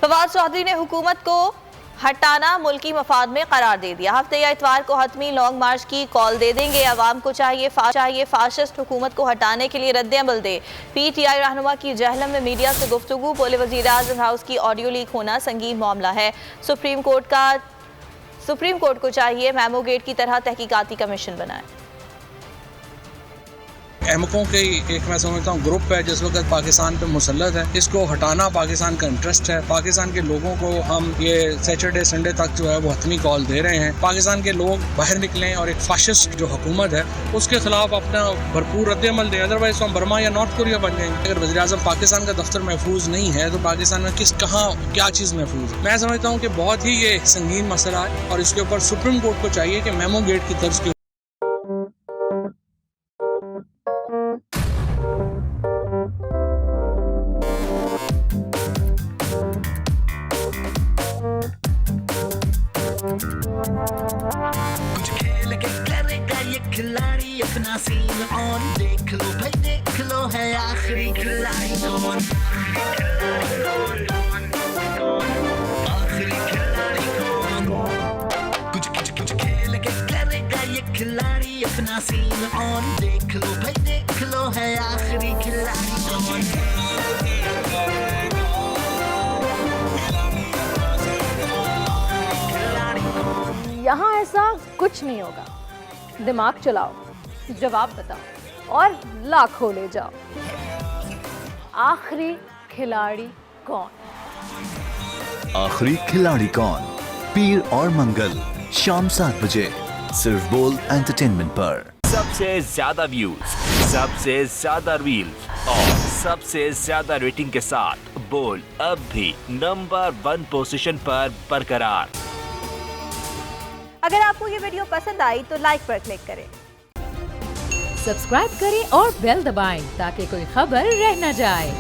फवाद चौधरी ने हुकूमत को हटाना मुल्की मफाद में करार दे दिया। हफ्ते या इतवार को हतमी लॉन्ग मार्च की कॉल दे देंगे। अवाम को चाहिए फाशिस्ट हुकूमत को हटाने के लिए रद्द-ए-अमल दे। PTI रहनुमा की जहलम में मीडिया से गुफ्तगू। बोले वज़ीर आज़म हाउस की ऑडियो लीक होना संगीन मामला है। सुप्रीम कोर्ट को चाहिए मेमो गेट की तरह तहकीकाती कमीशन बनाए। अहमकों के एक मैं समझता हूँ ग्रुप है जिस वक्त पाकिस्तान पे मुसल्लत है। इसको हटाना पाकिस्तान का इंटरेस्ट है। पाकिस्तान के लोगों को हम ये सैटरडे संडे तक जो है वो हतमी कॉल दे रहे हैं। पाकिस्तान के लोग बाहर निकलें और एक फाशिस्ट जो हुकूमत है उसके खिलाफ अपना भरपूर रद्द-ए-अमल दें। अदरवाइज तो हम बर्मा या नॉर्थ कोरिया बन जाएंगे। अगर वज़ीर आज़म पाकिस्तान का दफ्तर महफूज नहीं है तो पाकिस्तान में कहाँ क्या चीज़ महफूज है। मैं समझता हूँ कि बहुत ही ये संगीन मसला है और इसके ऊपर सुप्रीम कोर्ट को चाहिए कि मेमो गेट की तर्ज के कुछ खेल के करेगा ये खिलाड़ी अपना सीन ऑन। देख लो भाई देख लो है आखिरी खिलाड़ी कौन। आखिरी खिलाड़ी कौन। कुछ खेल के करेगा ये खिलाड़ी अपना सीन ऑन। देख लो भाई देख लो है आखिरी खिलाड़ी कौन। यहाँ ऐसा कुछ नहीं होगा। दिमाग चलाओ, जवाब बताओ और लाखों ले जाओ। आखिरी खिलाड़ी कौन? आखिरी खिलाड़ी कौन? पीर और मंगल शाम 7 बजे सिर्फ बोल एंटरटेनमेंट पर। सबसे ज्यादा व्यूज, सबसे ज्यादा रील्स और सबसे ज्यादा रेटिंग के साथ बोल अब भी नंबर 1 पोजीशन पर बरकरार। अगर आपको ये वीडियो पसंद आई तो लाइक पर क्लिक करें, सब्सक्राइब करें और बेल दबाएं ताकि कोई खबर रह न जाए।